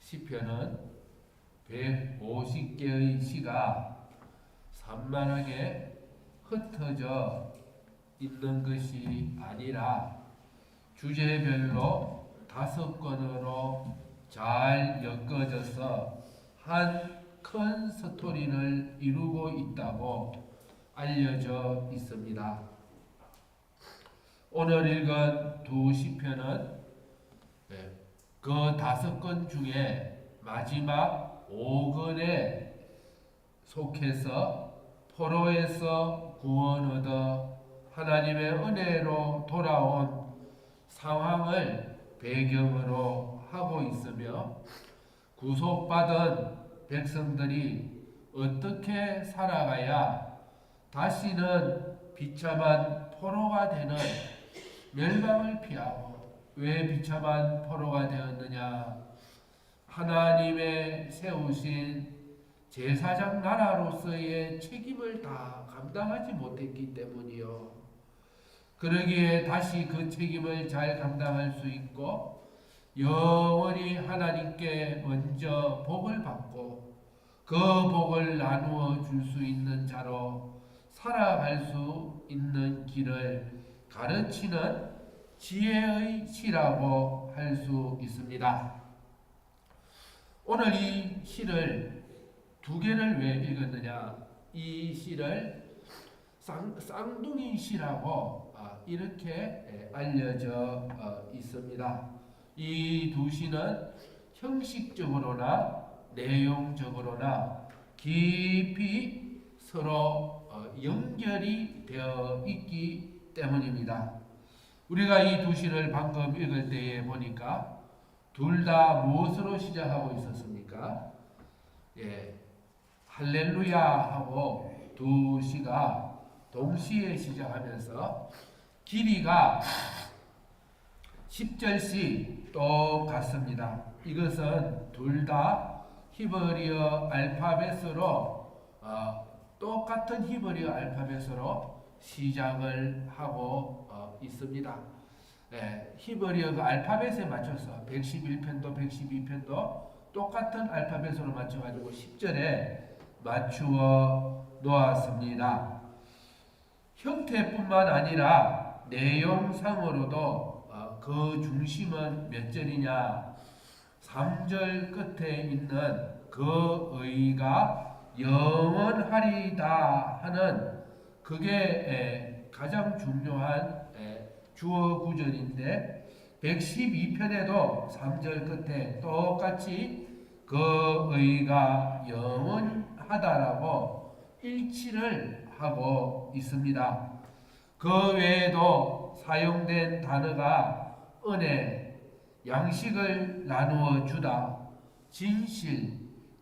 시편은 150개의 시가 산만하게 흩어져 있는 것이 아니라 주제별로 5권으로 잘 엮어져서 한 큰 스토리를 이루고 있다고 알려져 있습니다. 오늘 읽은 두 시편은 그 5권 중에 마지막 5권에 속해서 포로에서 구원 얻어 하나님의 은혜로 돌아온 상황을 배경으로 하고 있으며 구속받은 백성들이 어떻게 살아가야 다시는 비참한 포로가 되는 멸망을 피하고, 왜 비참한 포로가 되었느냐? 하나님의 세우신 제사장 나라로서의 책임을 다 감당하지 못했기 때문이요. 그러기에 다시 그 책임을 잘 감당할 수 있고 영원히 하나님께 먼저 복을 받고 그 복을 나누어 줄 수 있는 자로 살아갈 수 있는 길을 가르치는 지혜의 시라고 할 수 있습니다. 오늘 이 시를 2개를 왜 읽었느냐? 이 시를 쌍둥이 시라고 이렇게 알려져 있습니다. 이 두 시는 형식적으로나 내용적으로나 깊이 서로 연결이 되어 있기 때문입니다. 우리가 이 두 시를 방금 읽을 때에 보니까 둘 다 무엇으로 시작하고 있었습니까? 할렐루야 하고 두 시가 동시에 시작하면서 길이가 10절씩 똑같습니다. 이것은 둘 다 히브리어 알파벳으로 똑같은 히브리어 알파벳으로 시작을 하고 있습니다. 히브리어 그 알파벳에 맞춰서 111편도 112편도 똑같은 알파벳으로 맞춰가지고 10절에 맞추어 놓았습니다. 형태뿐만 아니라 내용상으로도 그 중심은 몇 절이냐? 3절 끝에 있는 그 의가 영원하리다 하는 그게 가장 중요한 주어 구절인데 112편에도 3절 끝에 똑같이 그 의가 영원하다라고 일치를 하고 있습니다. 그 외에도 사용된 단어가 은혜, 양식을 나누어 주다, 진실,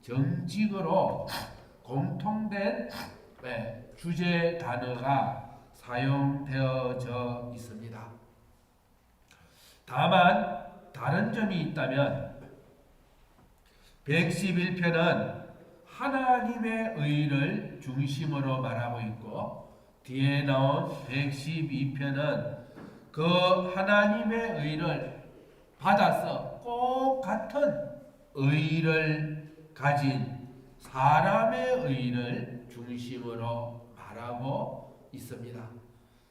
정직으로 공통된 주제 단어가 사용되어져 있습니다. 다만 다른 점이 있다면 111편은 하나님의 의를 중심으로 말하고 있고 뒤에 나온 112편은 그 하나님의 의를 받아서 꼭 같은 의를 가진 사람의 의를 중심으로 말하고 있습니다.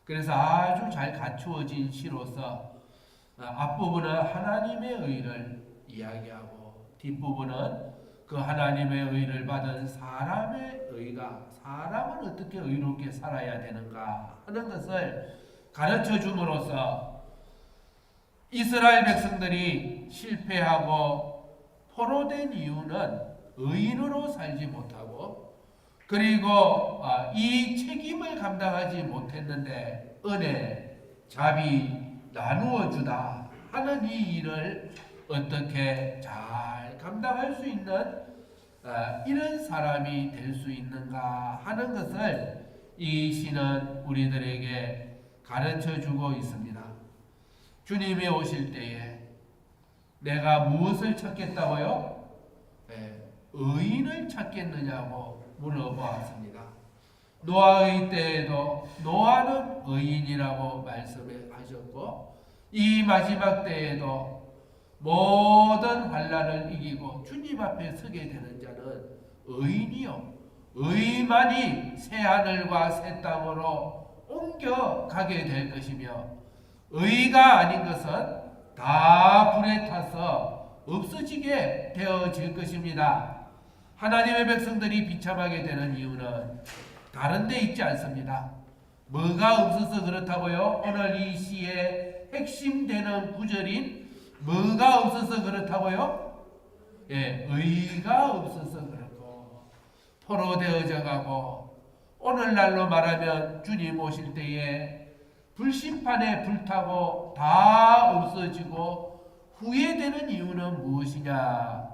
그래서 아주 잘 갖추어진 시로서 앞부분은 하나님의 의를 이야기하고 뒷부분은 그 하나님의 의를 받은 사람의 의가, 사람은 어떻게 의롭게 살아야 되는가 하는 것을 가르쳐 줌으로써 이스라엘 백성들이 실패하고 포로된 이유는 의인으로 살지 못하고 그리고 이 책임을 감당하지 못했는데 은혜, 자비 나누어 주다 하는 이 일을 어떻게 잘 감당할 수 있는 이런 사람이 될 수 있는가 하는 것을 이 시는 우리들에게 가르쳐 주고 있습니다. 주님이 오실 때에 내가 무엇을 찾겠다고요? 의인을 찾겠느냐고 물어보았습니다. 노아의 때에도 노아는 의인이라고 말씀하셨고 이 마지막 때에도 모든 환난을 이기고 주님 앞에 서게 되는 자는 의인이요 의만이 새 하늘과 새 땅으로 옮겨가게 될 것이며 의가 아닌 것은 다 불에 타서 없어지게 되어질 것입니다. 하나님의 백성들이 비참하게 되는 이유는 다른 데 있지 않습니다. 뭐가 없어서 그렇다고요? 오늘 이 시의 핵심 되는 구절인 뭐가 없어서 그렇다고요? 예, 의가 없어서 그렇고 포로되어져 가고 오늘날로 말하면 주님 오실 때에 불심판에 불타고 다 없어지고 후회되는 이유는 무엇이냐?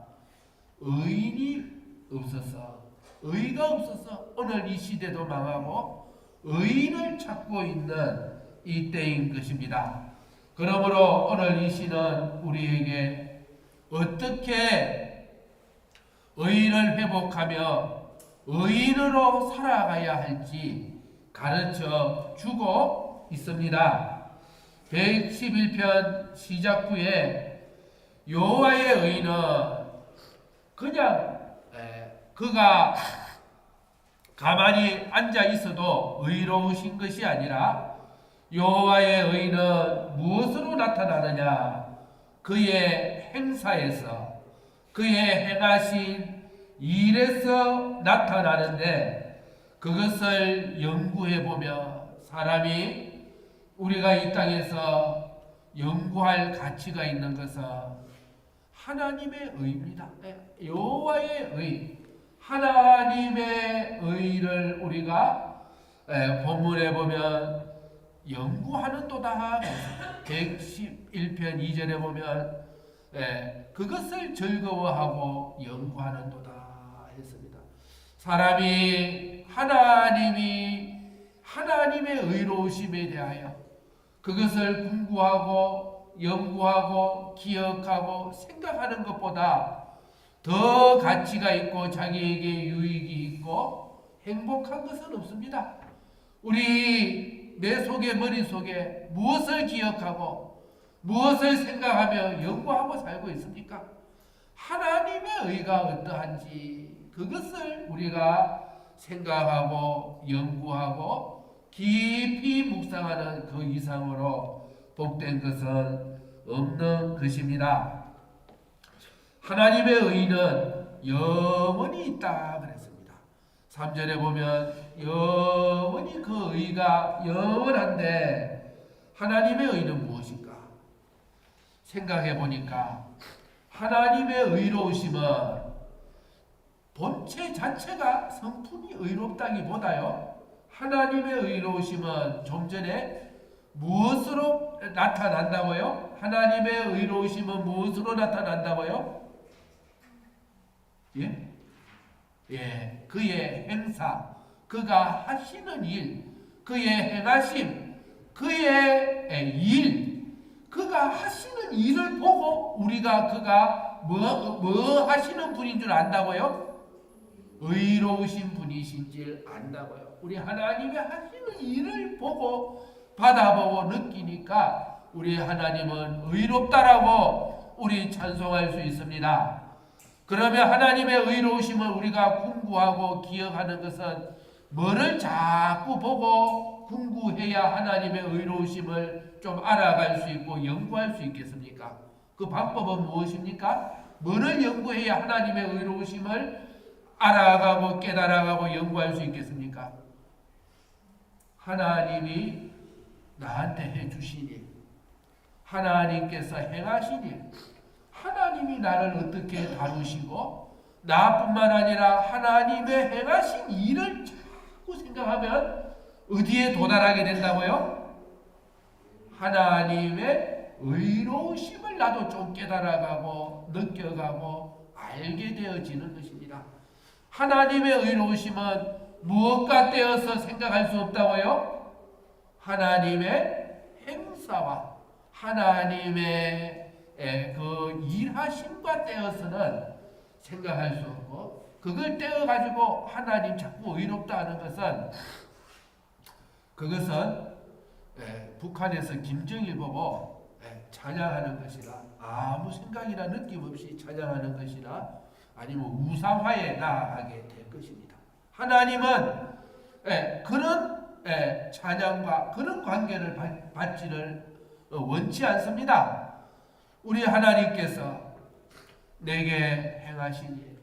의인이 없어서, 의가 없어서 오늘 이 시대도 망하고 의인을 찾고 있는 이때인 것입니다. 그러므로 오늘 이 시는 우리에게 어떻게 의인을 회복하며 의인으로 살아가야 할지 가르쳐 주고 있습니다. 111편 시작 후에 여호와의 의인은 그냥 그가 가만히 앉아 있어도 의로우신 것이 아니라 여호와의 의인은 무엇으로 나타나느냐? 그의 행사에서 그의 행하신 일에서 나타나는데 그것을 연구해 보면 사람이 우리가 이 땅에서 연구할 가치가 있는 것은 하나님의 의입니다. 여호와의 의, 하나님의 의를 우리가 본문에 보면 연구하는도다. 111편 2절에 보면 그것을 즐거워하고 연구하는도다 했습니다. 사람이 하나님의 의로우심에 대하여 그것을 공부하고 연구하고 기억하고 생각하는 것보다 더 가치가 있고 자기에게 유익이 있고 행복한 것은 없습니다. 우리 내 속에 머릿속에 무엇을 기억하고 무엇을 생각하며 연구하고 살고 있습니까? 하나님의 의가 어떠한지 그것을 우리가 생각하고 연구하고 깊이 묵상하는 그 이상으로 복된 것은 없는 것입니다. 하나님의 의는 영원히 있다 그랬습니다. 3절에 보면 영원히 그 의가 영원한데 하나님의 의는 무엇인가? 생각해 보니까 하나님의 의로우심은 본체 자체가 성품이 의롭다기보다요, 하나님의 의로우심은 좀 전에 무엇으로 나타난다고요? 하나님의 의로우심은 무엇으로 나타난다고요? 예, 그의 행사, 그가 하시는 일, 그의 행하심, 그의 일, 그가 하시는 일을 보고 우리가 그가 뭐 하시는 분인 줄 안다고요? 의로우신 분이신 줄 안다고요. 우리 하나님의 하시는 일을 보고 받아보고 느끼니까 우리 하나님은 의롭다라고 우리 찬송할 수 있습니다. 그러면 하나님의 의로우심을 우리가 궁구하고 기억하는 것은 뭐를 자꾸 보고 궁구해야 하나님의 의로우심을 좀 알아갈 수 있고 연구할 수 있겠습니까? 그 방법은 무엇입니까? 뭐를 연구해야 하나님의 의로우심을 알아가고 깨달아가고 연구할 수 있겠습니까? 하나님이 나한테 해주신 일, 하나님께서 행하신 일, 하나님이 나를 어떻게 다루시고 나뿐만 아니라 하나님의 행하신 일을 자꾸 생각하면 어디에 도달하게 된다고요? 하나님의 의로우심을 나도 좀 깨달아가고 느껴가고 알게 되어지는 것입니다. 하나님의 의로우심은 무엇과 떼어서 생각할 수 없다고요? 하나님의 행사와 하나님의 그 일하심과 떼어서는 생각할 수 없고, 그걸 떼어가지고 하나님 자꾸 의롭다 하는 것은, 그것은 북한에서 김정일 보고 찬양하는 것이라, 아무 생각이나 느낌 없이 찬양하는 것이나 아니면 우상화에 나아가게 될 것입니다. 하나님은 그런 찬양과 그런 관계를 받지를 원치 않습니다. 우리 하나님께서 내게 행하신 일,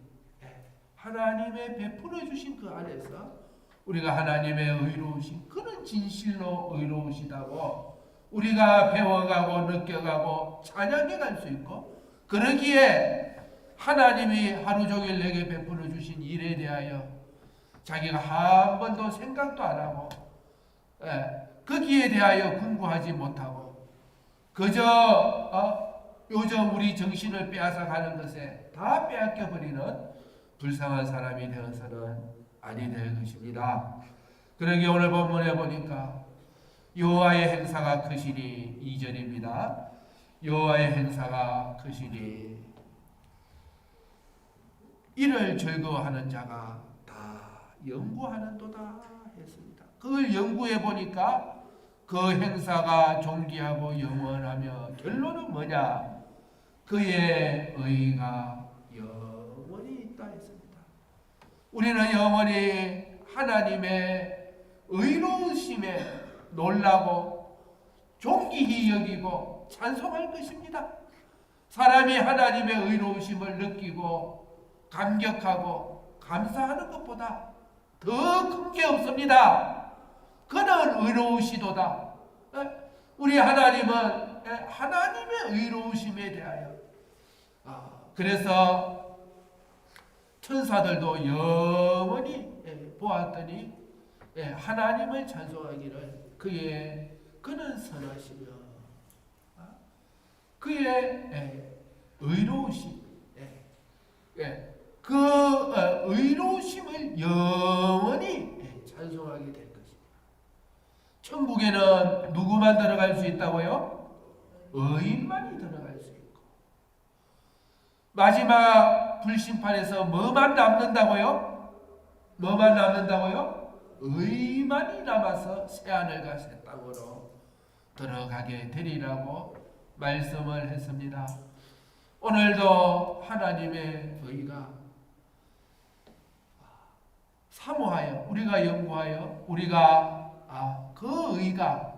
하나님의 베풀어 주신 그 안에서 우리가 하나님의 의로우신, 그는 진실로 의로우시다고 우리가 배워가고 느껴가고 찬양해 갈 수 있고, 그러기에 하나님이 하루 종일 내게 베풀어 주신 일에 대하여 자기가 한 번도 생각도 안 하고 거기에 대하여 궁구하지 못하고 그저 요즘 우리 정신을 빼앗아 가는 것에 다 빼앗겨 버리는 불쌍한 사람이 되어서는 아니 될 것입니다. 그러기에 오늘 본문에 보니까 여호와의 행사가 크시니 2절입니다. 여호와의 행사가 크시니 이를 즐거워하는 자가 다 연구하는도다 했습니다. 그걸 연구해 보니까 그 행사가 존귀하고 영원하며 결론은 뭐냐? 그의 의가 영원히 있다 했습니다. 우리는 영원히 하나님의 의로우심에 놀라고 존귀히 여기고 찬송할 것입니다. 사람이 하나님의 의로우심을 느끼고 감격하고 감사하는 것보다 더 큰 게 없습니다. 그는 의로우시도다. 우리 하나님은 하나님의 의로우심에 대하여 그래서 천사들도 영원히 보았더니 하나님을 찬송하기를 그는 선하시며 그의 의로우심, 그 의로우심을 영원히 찬송하게 될 것입니다. 천국에는 누구만 들어갈 수 있다고요? 의인만이 들어갈 수 있고, 마지막 불심판에서 뭐만 남는다고요? 뭐만 남는다고요? 의만이 남아서 새하늘과 새 땅으로 들어가게 되리라고 말씀을 했습니다. 오늘도 하나님의 의가 사모하여 우리가 연구하여 우리가 그 의가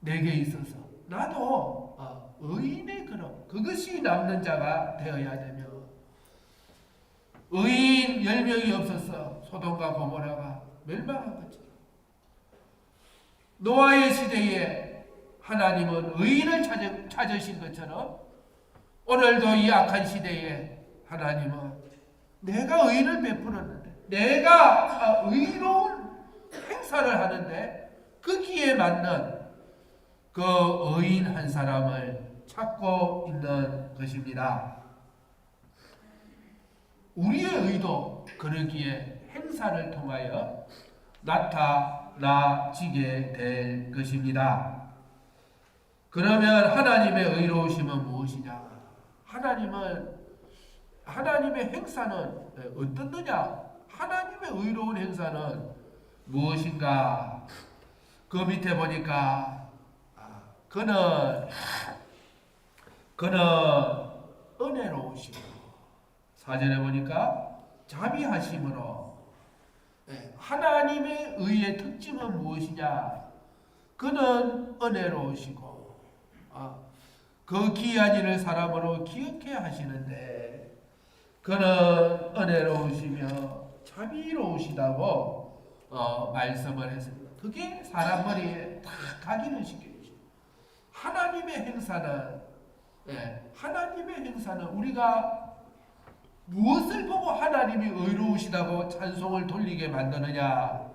내게 있어서 나도 의인의 그것이 남는 자가 되어야 되며, 의인 10명이 없어서 소돔과 고모라가 멸망한 것처럼 노아의 시대에 하나님은 의인을 찾으신 것처럼 오늘도 이 악한 시대에 하나님은 내가 의인을 베풀었는데, 내가 의로운 행사를 하는데 거기에 맞는 그 의인 한 사람을 찾고 있는 것입니다. 우리의 의도 그러기에 행사를 통하여 나타나지게 될 것입니다. 그러면 하나님의 의로우심은 무엇이냐? 하나님의 행사는 어떻느냐? 하나님의 의로운 행사는 무엇인가? 그 밑에 보니까 그는 은혜로우시고, 4절에 보니까 자비하심으로. 하나님의 의의 특징은 무엇이냐? 그는 은혜로우시고 그 귀한 일을 사람으로 기억해 하시는데, 그는 은혜로우시며 자비로우시다고 말씀을 했습니다. 그게 사람 머리에 다 각인을 시켜주죠. 하나님의 행사는 우리가 무엇을 보고 하나님이 의로우시다고 찬송을 돌리게 만드느냐?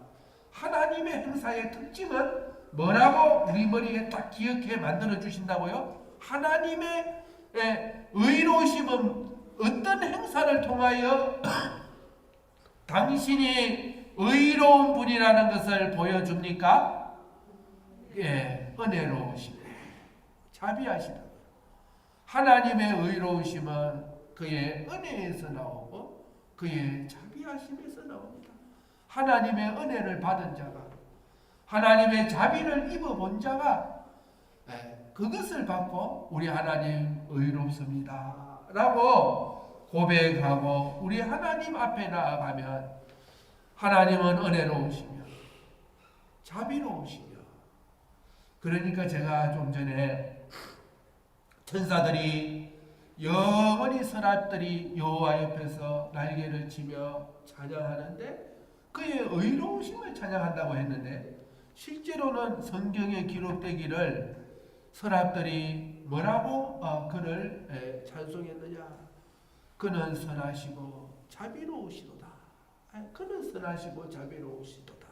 하나님의 행사의 특징은 뭐라고 우리 머리에 딱 기억해 만들어 주신다고요? 하나님의 의로우심은 어떤 행사를 통하여 당신이 의로운 분이라는 것을 보여줍니까? 은혜로우심, 자비하시다. 하나님의 의로우심은 그의 은혜에서 나오고 그의 자비하심에서 나옵니다. 하나님의 은혜를 받은 자가 하나님의 자비를 입어본 자가 그것을 받고 우리 하나님 의롭습니다 라고 고백하고 우리 하나님 앞에 나아가면 하나님은 은혜로우시며 자비로우시며, 그러니까 제가 좀 전에 천사들이 영원히 서랍들이 여호와 옆에서 날개를 치며 찬양하는데 그의 의로우심을 찬양한다고 했는데, 실제로는 성경에 기록되기를 서랍들이 뭐라고 그를 찬송했느냐? 그는 선하시고 자비로우시도다. 그는 선하시고 자비로우시도다.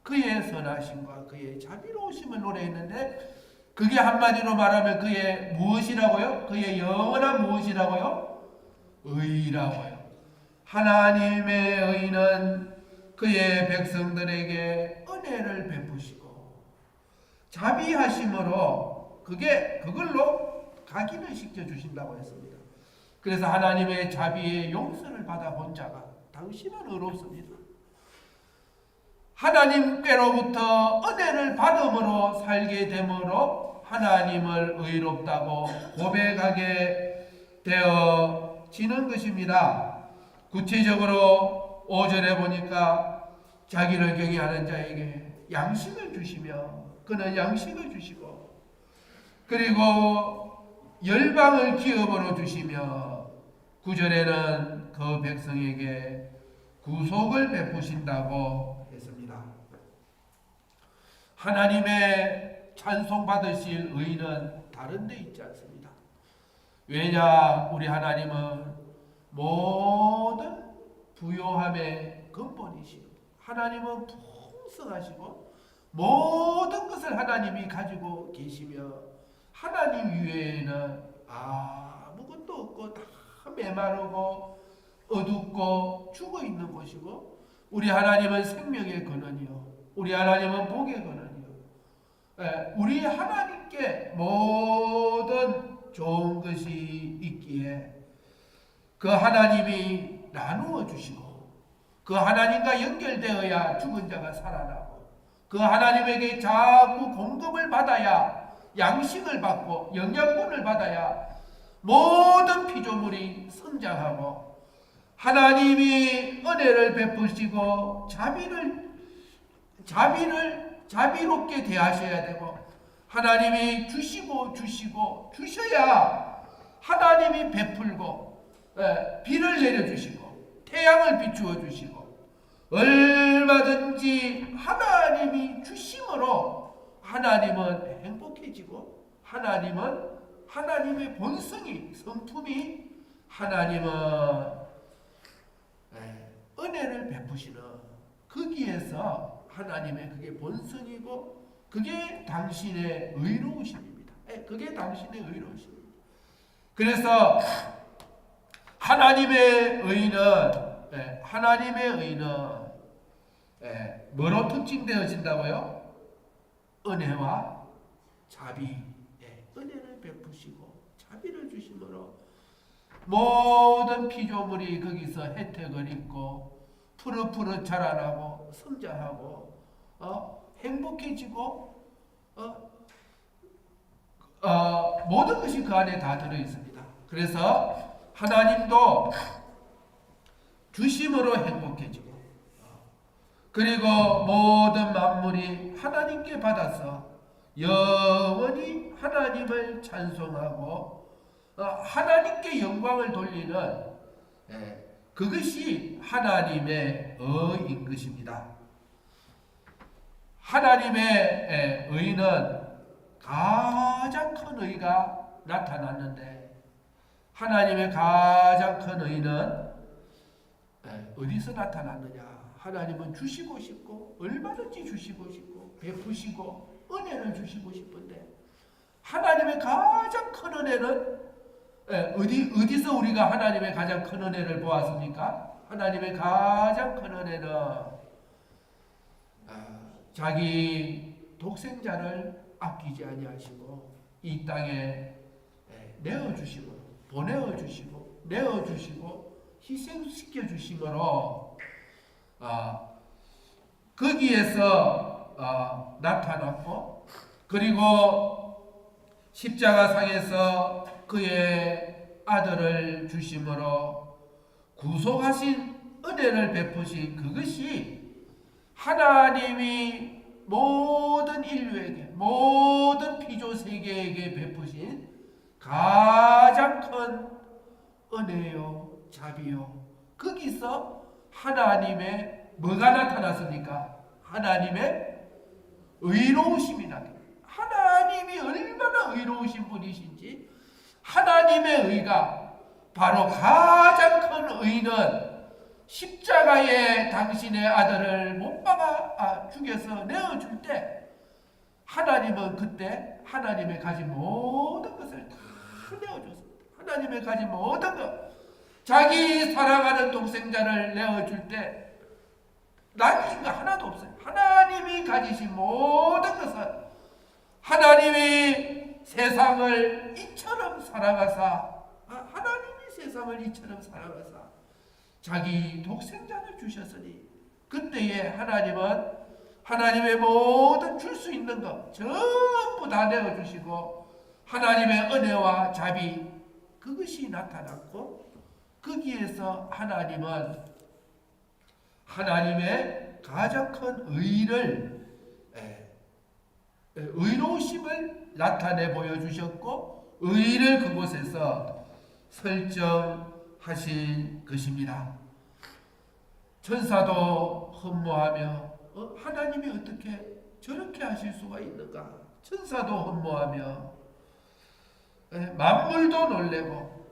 그의 선하심과 그의 자비로우심을 노래했는데, 그게 한마디로 말하면 그의 무엇이라고요? 그의 영원한 무엇이라고요? 의라고요. 하나님의 의는 그의 백성들에게 은혜를 베푸시고 자비하심으로 그걸로 각인을 시켜주신다고 했습니다. 그래서 하나님의 자비의 용서를 받아본 자가 당신은 의롭습니다. 하나님께로부터 은혜를 받음으로 살게 되므로 하나님을 의롭다고 고백하게 되어지는 것입니다. 구체적으로 5절에 보니까 자기를 경외하는 자에게 양식을 주시며 그는 양식을 주시고, 그리고 열방을 기업으로 주시며 9절에는 그 백성에게 구속을 베푸신다고 했습니다. 하나님의 찬송받으실 의는 다른 데 있지 않습니다. 왜냐? 우리 하나님은 모든 부요함의 근본이시고 하나님은 풍성하시고 모든 것을 하나님이 가지고 계시며 하나님 위에는 아무것도 없고 다 메마르고 어둡고 죽어있는 것이고, 우리 하나님은 생명의 근원이요 우리 하나님은 복의 근원이요, 우리 하나님께 모든 좋은 것이 있기에 그 하나님이 나누어 주시고 그 하나님과 연결되어야 죽은 자가 살아나고 그 하나님에게 자꾸 공급을 받아야 양식을 받고 영양분을 받아야 모든 피조물이 성장하고 하나님이 은혜를 베푸시고 자비롭게 대하셔야 되고 하나님이 주시고 주셔야 하나님이 베풀고 비를 내려주시고 태양을 비추어 주시고 얼마든지 하나님이 주심으로 하나님은 행복해지고 하나님의 본성이 성품이 하나님은 은혜를 베푸시는 거기에서 하나님의 그게 본성이고 그게 당신의 의로우심입니다. 그게 당신의 의로우심입니다. 그래서 하나님의 의는 뭐로 특징되어진다고요? 은혜와 자비. 은혜를 베푸시고 자비를 주심으로 모든 피조물이 거기서 혜택을 입고 푸르푸르 자라나고 성장하고 행복해지고 모든 것이 그 안에 다 들어있습니다. 그래서 하나님도 주심으로 행복해지고 그리고 모든 만물이 하나님께 받아서 영원히 하나님을 찬송하고 하나님께 영광을 돌리는 그것이 하나님의 의인 것입니다. 하나님의 의는 가장 큰 의가 나타났는데 하나님의 가장 큰 의는 어디서 나타났느냐? 하나님은 주시고 싶고 얼마든지 주시고 싶고 베푸시고 은혜를 주시고 싶은데 하나님의 가장 큰 은혜는 어디서 우리가 하나님의 가장 큰 은혜를 보았습니까? 하나님의 가장 큰 은혜는 자기 독생자를 아끼지 아니하시고 이 땅에 내어주시고 보내어주시고 내어주시고 희생시켜 주심으로 거기에서 나타났고, 그리고 십자가상에서 그의 아들을 주심으로 구속하신 은혜를 베푸신 그것이 하나님이 모든 인류에게, 모든 피조 세계에게 베푸신 가장 큰 은혜요 자비요. 거기서 하나님의 뭐가 나타났습니까? 하나님의 의로우심이 나타났습니다. 하나님이 얼마나 의로우신 분이신지, 하나님의 의가, 바로 가장 큰 의는 십자가에 당신의 아들을 못 박아 죽여서 내어줄 때, 하나님은 그때 하나님의 가진 모든 것을 다 내어줬습니다. 하나님의 가진 모든 것, 자기 사랑하는 동생자를 내어줄 때 남긴 거 하나도 없어요. 하나님이 가지신 모든 것은, 하나님이 세상을 이처럼 사랑하사, 하나님이 세상을 이처럼 사랑하사 자기 독생자를 주셨으니, 그때에 하나님은 하나님의 모든 줄 수 있는 것 전부 다 내어주시고, 하나님의 은혜와 자비, 그것이 나타났고, 거기에서 하나님은 하나님의 가장 큰 의를, 의로우심을 나타내 보여주셨고, 의를 그곳에서 설정하신 것입니다. 천사도 흠모하며 하나님이 어떻게 저렇게 하실 수가 있는가? 천사도 흠모하며 만물도 놀래고,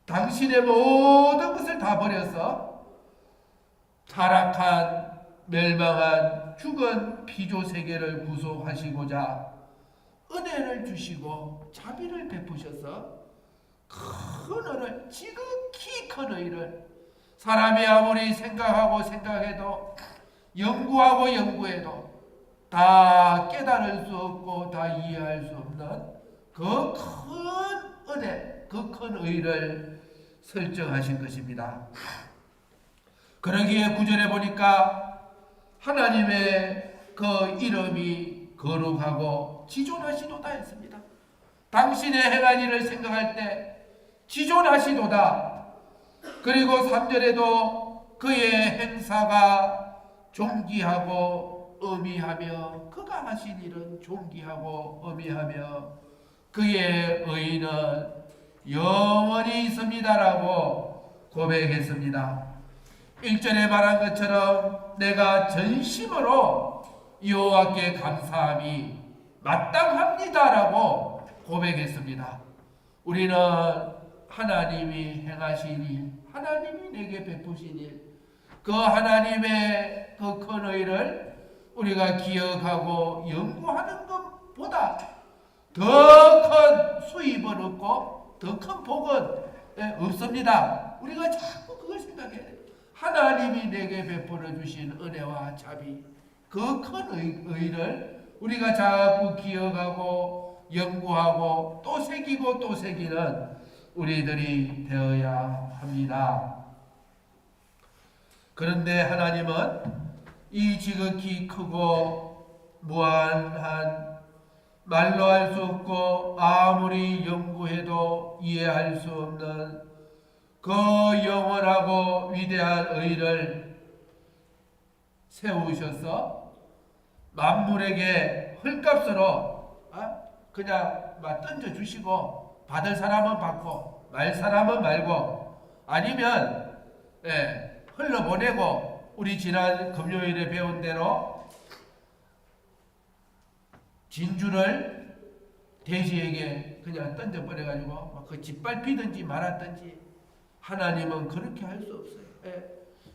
당신의 모든 것을 다 버려서 타락한, 멸망한, 죽은 피조 세계를 구속하시고자 은혜를 주시고 자비를 베푸셔서 큰 의를, 지극히 큰 의를, 사람이 아무리 생각하고 생각해도, 연구하고 연구해도 다 깨달을 수 없고 다 이해할 수 없는 그 큰 은혜, 그 큰 의를 설정하신 것입니다. 그러기에 9절에 보니까 하나님의 그 이름이 거룩하고 지존하시도다 했습니다. 당신의 행한 일을 생각할 때 지존하시도다. 그리고 3절에도 그의 행사가 존귀하고 어미하며, 그가 하신 일은 존귀하고 어미하며 그의 의는 영원히 있습니다라고 고백했습니다. 1절에 말한 것처럼 내가 전심으로 여호와께 감사함이 마땅합니다라고 고백했습니다. 우리는 하나님이 행하신 일, 하나님이 내게 베푸신 일, 그 하나님의 그 큰 의를 우리가 기억하고 연구하는 것보다 더 큰 수입은 없고 더 큰 복은 없습니다. 우리가 자꾸 그걸 생각해야 돼요. 하나님이 내게 베풀어 주신 은혜와 자비, 그 큰 의를 우리가 자꾸 기억하고 연구하고 또 새기고 또 새기는 우리들이 되어야 합니다. 그런데 하나님은 이 지극히 크고 무한한, 말로 할 수 없고 아무리 연구해도 이해할 수 없는 그 영원하고 위대한 의를 세우셔서 만물에게 헐값으로 그냥 막 던져주시고, 받을 사람은 받고 말 사람은 말고, 아니면 흘러보내고, 우리 지난 금요일에 배운 대로 진주를 돼지에게 그냥 던져버려가지고 그 짓밟히든지 말았든지, 하나님은 그렇게 할 수 없어요.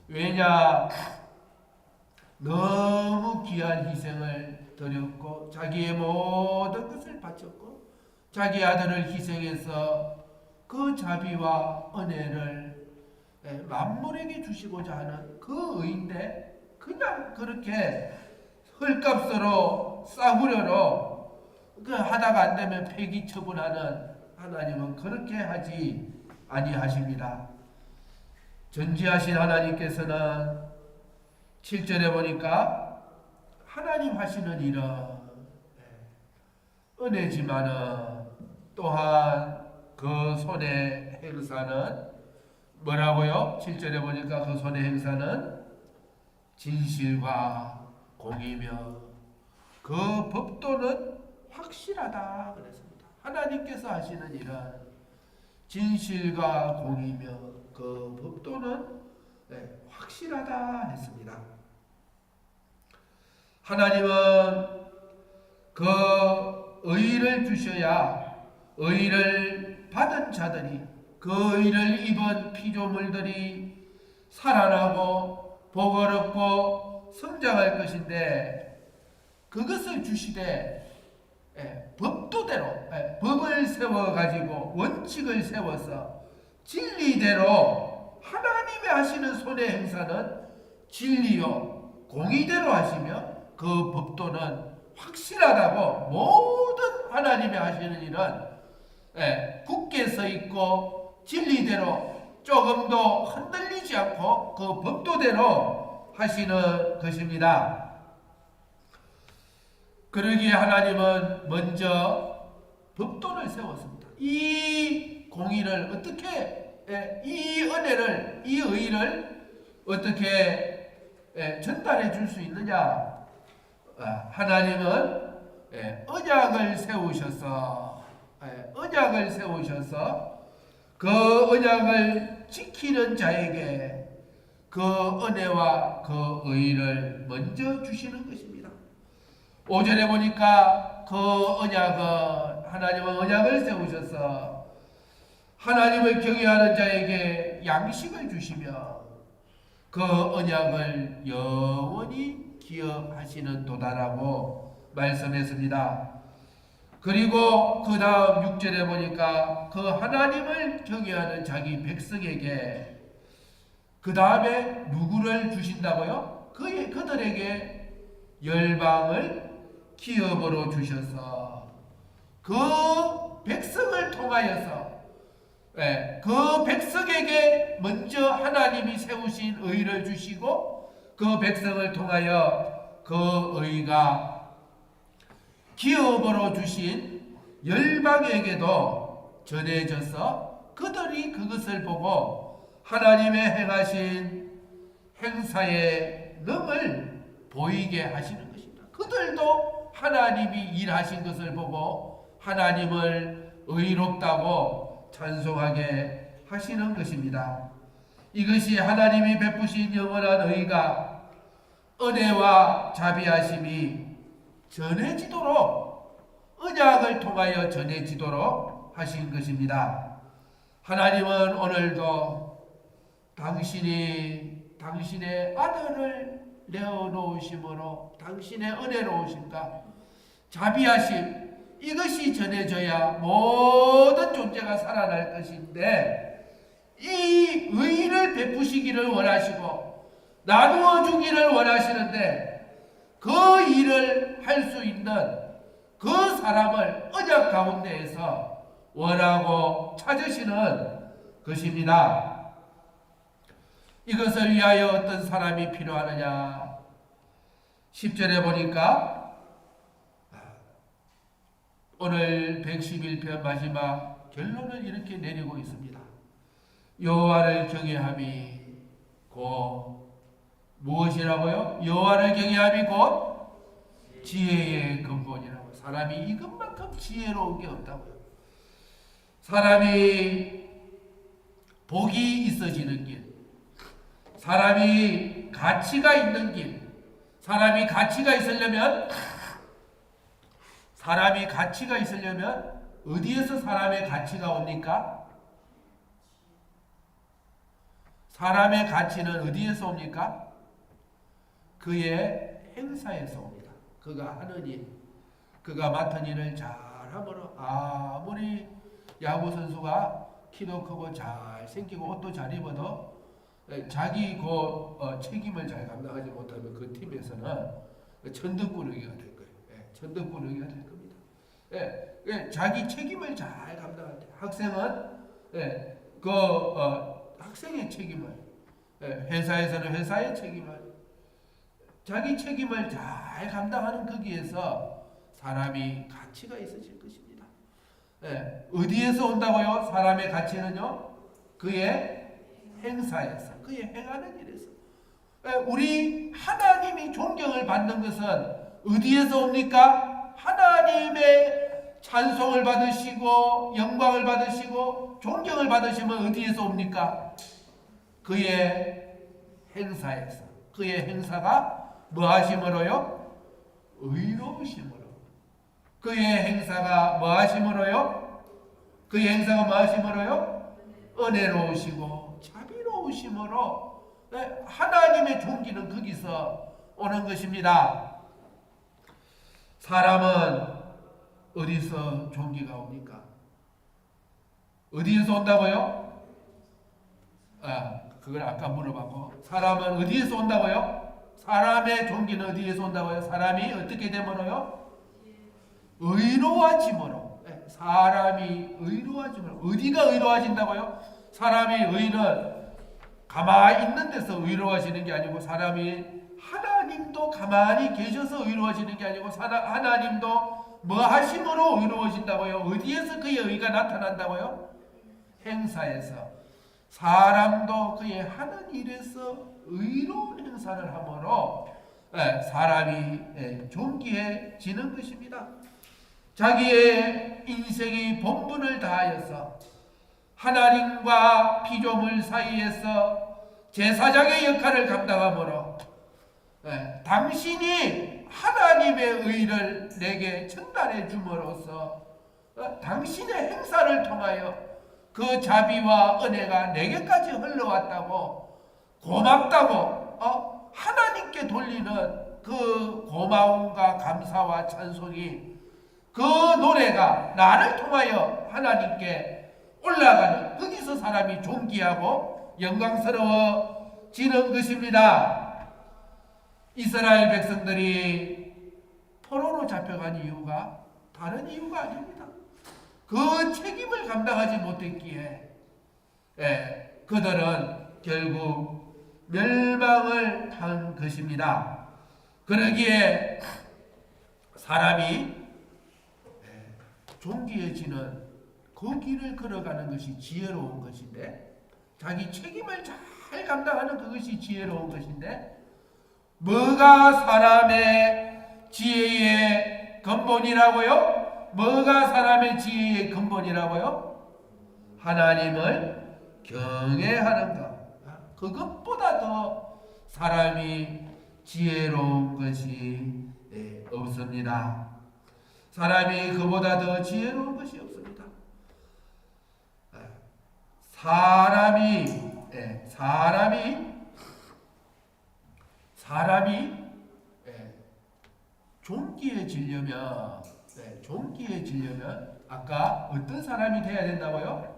왜냐? 너무 귀한 희생을 드렸고 자기의 모든 것을 바쳤고 자기 아들을 희생해서 그 자비와 은혜를 만물에게 주시고자 하는 그 의인데, 그냥 그렇게 헐값으로 싸구려로 하다가 안 되면 폐기 처분하는 하나님은 그렇게 하지 아니하십니다. 전지하신 하나님께서는 7절에 보니까 하나님 하시는 일은 은혜지만은 또한 그 손의 행사는 뭐라고요? 7절에 보니까 그 손의 행사는 진실과 공의며 그 법도는 확실하다 그랬습니다. 하나님께서 하시는 일은 진실과 공의며 그 법도는 확실하다 했습니다. 하나님은 그 의를 주셔야 의를 받은 자들이 그 의를 입은 피조물들이 살아나고 복을 얻고 성장할 것인데 그것을 주시되 법도대로 법을 세워가지고 원칙을 세워서 진리대로 하나님이 하시는 손의 행사는 진리요 공의대로 하시며 그 법도는 확실하다고 모든 하나님이 하시는 일은 굳게 서 있고 진리대로 조금도 흔들리지 않고 그 법도대로 하시는 것입니다. 그러기에 하나님은 먼저 법도를 세웠습니다. 이 공의를 어떻게 이 은혜를 이 의를 어떻게 전달해 줄 수 있느냐? 하나님은 언약을 세우셔서 그 언약을 지키는 자에게 그 은혜와 그 의를 먼저 주시는 것입니다. 5절에 보니까 그 언약은 하나님은 언약을 세우셔서 하나님을 경외하는 자에게 양식을 주시며 그 언약을 영원히 기억하시는 도다라고 말씀했습니다. 그리고 그 다음 6절에 보니까 그 하나님을 경외하는 자기 백성에게 그 다음에 누구를 주신다고요? 그들에게 열방을 기업으로 주셔서 그 백성을 통하여서 그 백성에게 먼저 하나님이 세우신 의를 주시고 그 백성을 통하여 그 의가 기업으로 주신 열방에게도 전해져서 그들이 그것을 보고 하나님의 행하신 행사의 능을 보이게 하시는 것입니다. 그들도 하나님이 일하신 것을 보고 하나님을 의롭다고 찬송하게 하시는 것입니다. 이것이 하나님이 베푸신 영원한 의가 은혜와 자비하심이 전해지도록 언약을 통하여 전해지도록 하신 것입니다. 하나님은 오늘도 당신의 아들을 내어놓으심으로 당신의 은혜로우심과 자비하심 이것이 전해져야 모든 존재가 살아날 것인데 이 의를 베푸시기를 원하시고 나누어 주기를 원하시는데 그 일을 할 수 있는 그 사람을 언약 가운데에서 원하고 찾으시는 것입니다. 이것을 위하여 어떤 사람이 필요하느냐? 10절에 보니까 오늘 111편 마지막 결론을 이렇게 내리고 있습니다. 여호와를 경외함이 곧 무엇이라고요? 여호와를 경외함이 곧 지혜의 근본이라고. 사람이 이것만큼 지혜로운 게 없다고요. 사람이 복이 있어지는 길, 사람이 가치가 있는 길, 사람이 가치가 있으려면 어디에서 사람의 가치가 옵니까? 사람의 가치는 어디에서 옵니까? 그의 행사에서 옵니다. 그가 하는 일, 그가 맡은 일을 잘함으로 아무리 야구 선수가 키도 크고 잘생기고 옷도 잘 입어도 자기 책임을 잘 감당하지 못하면 그 팀에서는 천덕꾸러기가 될 거예요. 천덕꾸러기가 될 겁니다. 자기 책임을 잘 감당할 때 학생은 학생의 책임을 회사에서는 회사의 책임을 자기 책임을 잘 감당하는 거기에서 사람이 가치가 있어질 것입니다. 예, 어디에서 온다고요? 사람의 가치는요? 그의 행사에서, 그의 행하는 일에서. 예, 우리 하나님이 존경을 받는 것은 어디에서 옵니까? 하나님의 찬송을 받으시고 영광을 받으시고 존경을 받으시면 어디에서 옵니까? 그의 행사에서. 그의 행사가 뭐 하심으로요? 의로우심으로. 그의 행사가 뭐 하심으로요? 그의 행사가 뭐 하심으로요? 은혜로우시고 자비로우심으로. 하나님의 존귀는 거기서 오는 것입니다. 사람은 어디서 존귀가 옵니까? 어디에서 온다고요? 그걸 아까 물어봤고, 사람은 어디에서 온다고요? 사람의 존귀는 어디에서 온다고요? 사람이 어떻게 되므로요? 의로워짐으로. 사람이 의로워짐으로. 어디가 의로워진다고요? 사람의 의는 가만히 있는 데서 의로워지는 게 아니고, 사람이 하나님도 가만히 계셔서 의로워지는 게 아니고, 하나님도 뭐 하심으로 의로워진다고요? 어디에서 그의 의가 나타난다고요? 행사에서. 사람도 그의 하는 일에서 의로운 행사를 함으로 사람이 존귀해지는 것입니다. 자기의 인생의 본분을 다하여서 하나님과 피조물 사이에서 제사장의 역할을 감당함으로 당신이 하나님의 의를 내게 전달해 줌으로써 당신의 행사를 통하여 그 자비와 은혜가 내게까지 흘러왔다고, 고맙다고 하나님께 돌리는 그 고마움과 감사와 찬송이, 그 노래가 나를 통하여 하나님께 올라가는, 거기서 사람이 존귀하고 영광스러워지는 것입니다. 이스라엘 백성들이 포로로 잡혀간 이유가 다른 이유가 아닙니다. 그 책임을 감당하지 못했기에 그들은 결국 멸망을 한 것입니다. 그러기에 사람이 존귀해지는 그 길을 걸어가는 것이 지혜로운 것인데, 자기 책임을 잘 감당하는 그것이 지혜로운 것인데, 뭐가 사람의 지혜의 근본이라고요? 뭐가 사람의 지혜의 근본이라고요? 하나님을 경외하는 것. 그것보다 더 사람이 지혜로운 것이 없습니다. 사람이 그보다 더 지혜로운 것이 없습니다. 사람이 존귀해지려면 아까 어떤 사람이 돼야 된다고요?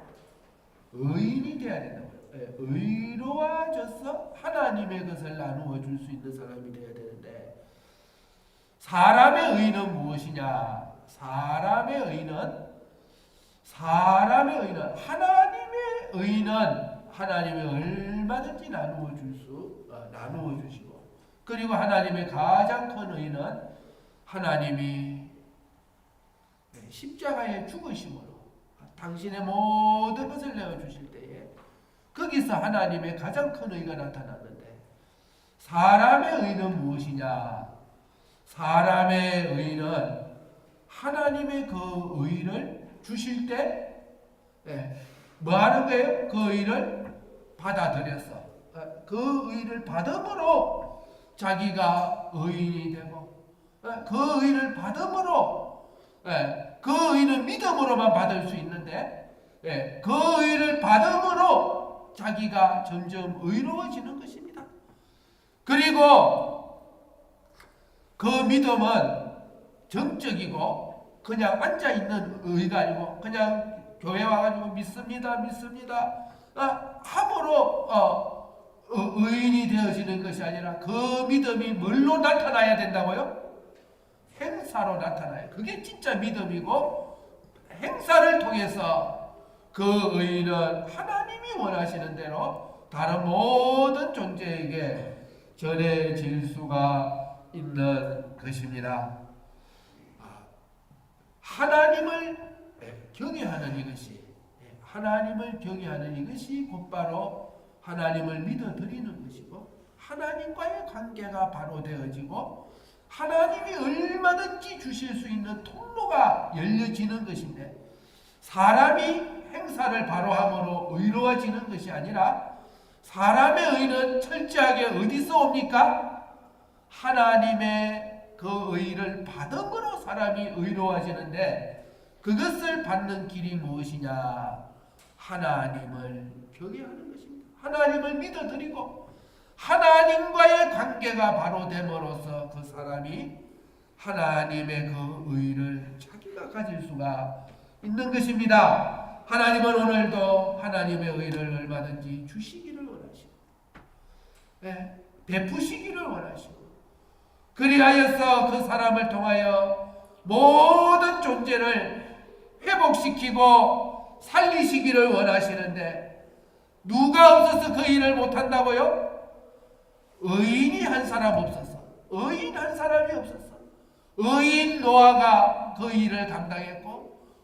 의인이 돼야 된다고요. 의로워져서 하나님의 것을 나누어 줄 수 있는 사람이 돼야 되는데, 사람의 의는 무엇이냐? 사람의 의는 하나님의 의는 하나님이 얼마든지 나누어 주시고, 그리고 하나님의 가장 큰 의는 하나님이 십자가에 죽으심으로 당신의 모든 것을 내어주실 때에 거기서 하나님의 가장 큰 의가 나타났는데, 사람의 의는 무엇이냐? 사람의 의는 하나님의 그 의를 주실 때 뭐 하는 거예요? 그 의를 받아들여서 그 의를 받음으로 자기가 의인이 되고, 그 의를 받음으로 그 의는 믿음으로만 받을 수 있는데, 그 의를 받음으로 자기가 점점 의로워지는 것입니다. 그리고 그 믿음은 정적이고 그냥 앉아있는 의가 아니고, 그냥 교회 와가지고 믿습니다 함으로 의인이 되어지는 것이 아니라, 그 믿음이 뭘로 나타나야 된다고요? 행사로 나타나요. 그게 진짜 믿음이고, 행사를 통해서 그 의인은 하나님이 원하시는 대로 다른 모든 존재에게 전해질 수가 있는 것입니다. 하나님을 경외하는 이것이 하나님을 경외하는 이것이 곧바로 하나님을 믿어드리는 것이고 하나님과의 관계가 바로 되어지고 하나님이 얼마든지 주실 수 있는 통로가 열려지는 것인데 사람이 행사를 바로 함으로 의로워지는 것이 아니라 사람의 의는 철저하게 어디서 옵니까? 하나님의 그 의를 받음으로 사람이 의로워지는데 그것을 받는 길이 무엇이냐? 하나님을 경외하는 것입니다. 하나님을 믿어드리고 하나님과의 관계가 바로 됨으로써 그 사람이 하나님의 그 의를 자기가 가질 수가 있는 것입니다. 하나님은 오늘도 하나님의 의를 얼마든지 주시기를 원하시고 베푸시기를 원하시고 그리하여서 그 사람을 통하여 모든 존재를 회복시키고 살리시기를 원하시는데 누가 없어서 그 일을 못한다고요? 의인이 한 사람 없었어. 의인 한 사람이 없었어. 의인 노아가 그 일을 감당했고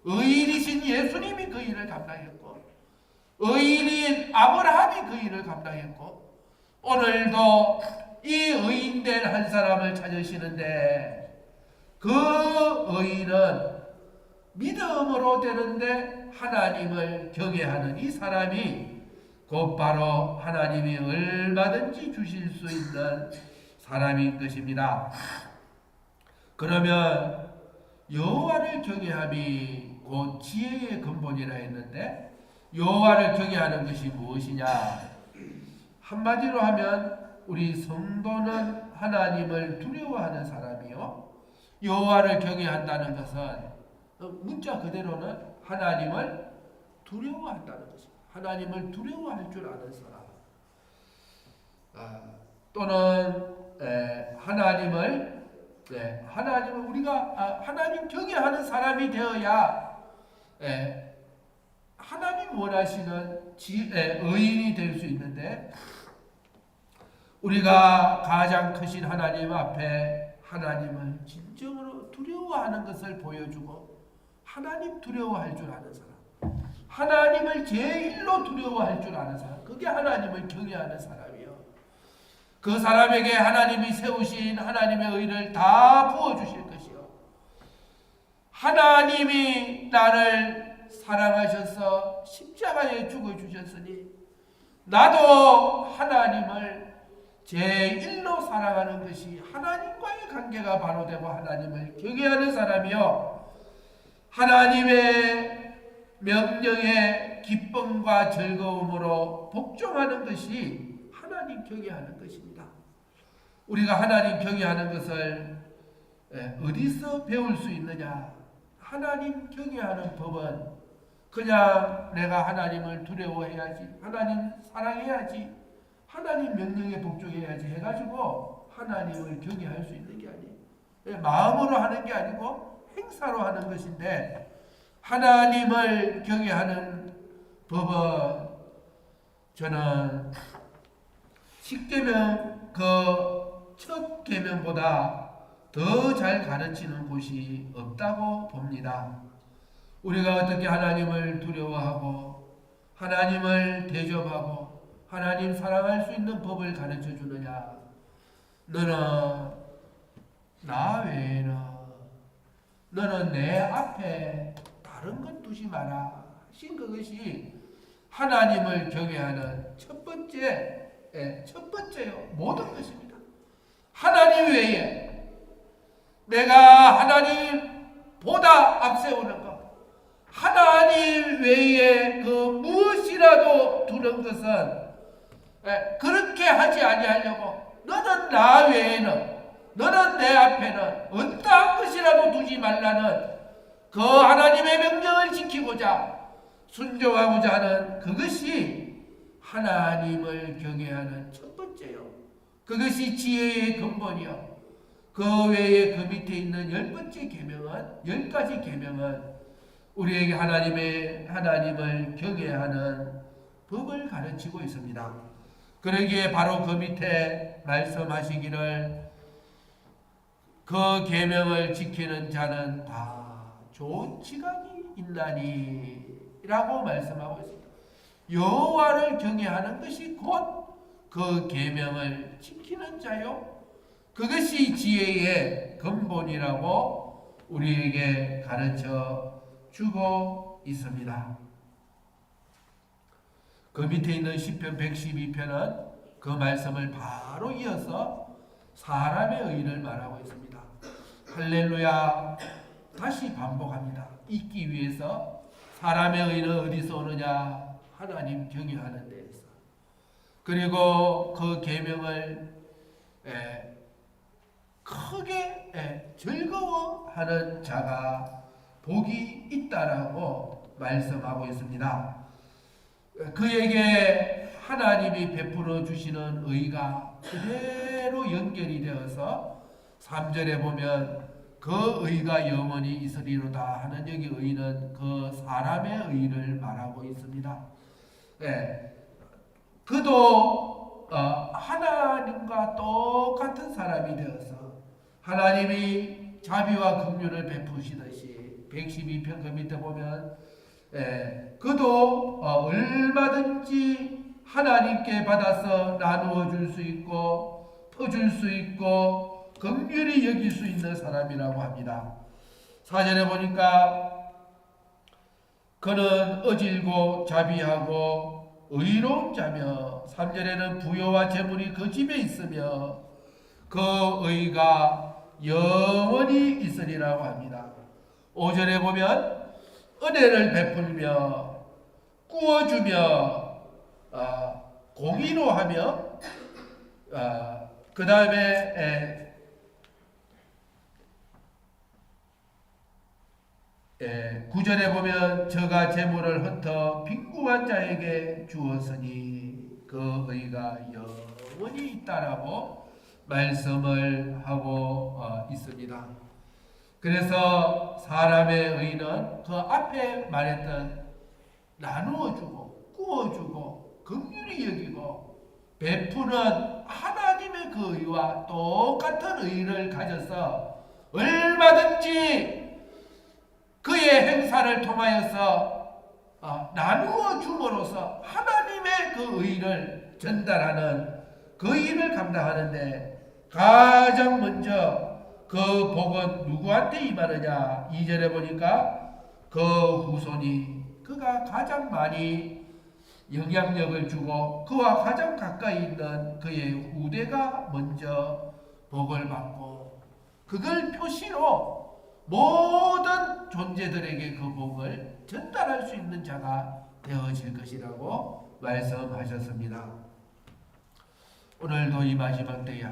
의인이신 예수님이 그 일을 감당했고 의인인 아브라함이 그 일을 감당했고 오늘도 이 의인된 한 사람을 찾으시는데 그 의인은 믿음으로 되는데 하나님을 경외하는 이 사람이 곧바로 하나님이 얼마든지 주실 수 있는 사람인 것입니다. 그러면 여호와를 경외함이 곧 지혜의 근본이라 했는데 여호와를 경외하는 것이 무엇이냐? 한마디로 하면 우리 성도는 하나님을 두려워하는 사람이요. 여호와를 경외한다는 것은 문자 그대로는 하나님을 두려워한다는 것입니다. 하나님을 두려워할 줄 아는 사람. 또는 하나님을 우리가 하나님 경외하는 사람이 되어야 하나님 원하시는 의인이 될 수 있는데 우리가 가장 크신 하나님 앞에 하나님을 진정으로 두려워하는 것을 보여주고 하나님 두려워할 줄 아는 사람, 하나님을 제일로 두려워할 줄 아는 사람, 그게 하나님을 경외하는 사람이요. 그 사람에게 하나님이 세우신 하나님의 의를 다 부어주실 것이요. 하나님이 나를 사랑하셔서 십자가에 죽어주셨으니 나도 하나님을 제1로 사랑하는 것이 하나님과의 관계가 바로 되고 하나님을 경외하는 사람이요. 하나님의 명령에 기쁨과 즐거움으로 복종하는 것이 하나님 경외하는 것입니다. 우리가 하나님 경외하는 것을 어디서 배울 수 있느냐? 하나님 경외하는 법은 그냥 내가 하나님을 두려워해야지, 하나님 사랑해야지, 하나님 명령에 복종해야지 해가지고 하나님을 경외할 수 있는 게 아니에요. 마음으로 하는 게 아니고 행사로 하는 것인데 하나님을 경외하는 법은 저는 십계명 그 첫 계명보다 더 잘 가르치는 곳이 없다고 봅니다. 우리가 어떻게 하나님을 두려워하고 하나님을 대접하고 하나님 사랑할 수 있는 법을 가르쳐 주느냐? 너는 나 외에는 너는 내 앞에 다른 것 두지 마라 하신 그것이 하나님을 경외하는 첫 번째요. 모든 것입니다. 하나님 외에 내가 하나님보다 앞세우는 것, 하나님 외에 그 무엇이라도 두는 것은 그렇게 하지 아니하려고 너는 나 외에는 너는 내 앞에는 어떠한 것이라도 두지 말라는 그 하나님의 명령을 지키고자 순종하고자 하는 그것이 하나님을 경외하는 첫 번째요. 그것이 지혜의 근본이요. 그 외에 그 밑에 있는 10번째 계명은 10가지 계명은 우리에게 하나님을 경외하는 법을 가르치고 있습니다. 그러기에 바로 그 밑에 말씀하시기를 그 계명을 지키는 자는 다 좋은 지각이 있나니 라고 말씀하고 있습니다. 여호와를 경외하는 것이 곧 그 계명을 지키는 자요, 그것이 지혜의 근본이라고 우리에게 가르쳐 주고 있습니다. 그 밑에 있는 시편 112편은 그 말씀을 바로 이어서 사람의 의를 말하고 있습니다. 할렐루야. 다시 반복합니다. 잊기 위해서 사람의 의는 어디서 오느냐? 하나님 경외하는 데에서. 그리고 그 계명을 크게 즐거워하는 자가 복이 있다라고 말씀하고 있습니다. 그에게 하나님이 베풀어 주시는 의가 그대로 연결이 되어서 3절에 보면 그 의가 영원히 있으리로다 하는 여기 의는 그 사람의 의를 말하고 있습니다. 그도 하나님과 똑같은 사람이 되어서 하나님이 자비와 긍휼을 베푸시듯이 112편 그 밑에 보면 그도 얼마든지 하나님께 받아서 나누어 줄 수 있고 퍼줄 수 있고 긍휼히 여길 수 있는 사람이라고 합니다. 4절에 보니까 그는 어질고 자비하고 의로운 자며 3절에는 부여와 재물이 그 집에 있으며 그 의가 영원히 있으리라고 합니다. 5절에 보면 은혜를 베풀며 꾸어주며 공의로 하며 그 다음에 9절에 보면 저가 재물을 흩어 빈궁한 자에게 주었으니 그 의가 영원히 있다라고 말씀을 하고 있습니다. 그래서 사람의 의는 그 앞에 말했던 나누어주고 꾸어주고 긍휼히 여기고 베푸는 하나님의 그 의와 똑같은 의를 가져서 얼마든지 그의 행사를 통하여서 나누어 줌으로써 하나님의 그 의를 전달하는 그 일을 감당하는데 가장 먼저 그 복은 누구한테 임하느냐? 2절에 보니까 그 후손이 그가 가장 많이 영향력을 주고 그와 가장 가까이 있는 그의 후대가 먼저 복을 받고 그걸 표시로 모든 존재들에게 그 복을 전달할 수 있는 자가 되어질 것이라고 말씀하셨습니다. 오늘도 이 마지막 때에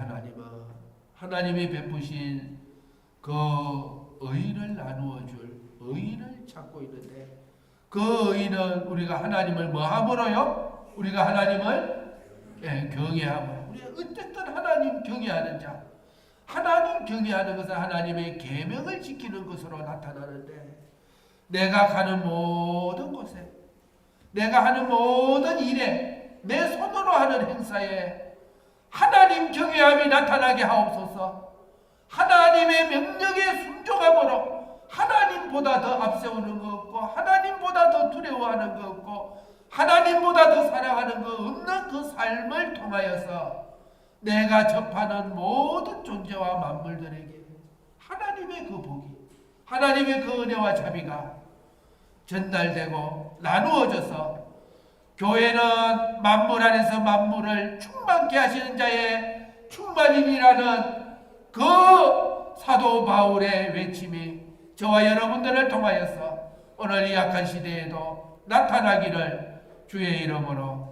하나님이 베푸신 그 의를 나누어 줄 의를 찾고 있는데 그 의는 우리가 하나님을 뭐 함으로요? 우리가 하나님을 경외함으로. 우리가 어쨌든 하나님 경외하는 자. 하나님 경외하는 것은 하나님의 계명을 지키는 것으로 나타나는데 내가 가는 모든 곳에 내가 하는 모든 일에 내 손으로 하는 행사에 하나님 경외함이 나타나게 하옵소서. 하나님의 명령에 순종함으로 하나님보다 더 앞세우는 것 없고 하나님보다 더 두려워하는 것 없고 하나님보다 더 사랑하는 것 없는 그 삶을 통하여서 내가 접하는 모든 존재와 만물들에게 하나님의 그 복이 하나님의 그 은혜와 자비가 전달되고 나누어져서 교회는 만물 안에서 만물을 충만케 하시는 자의 충만인이라는 그 사도 바울의 외침이 저와 여러분들을 통하여서 오늘 이 약한 시대에도 나타나기를 주의 이름으로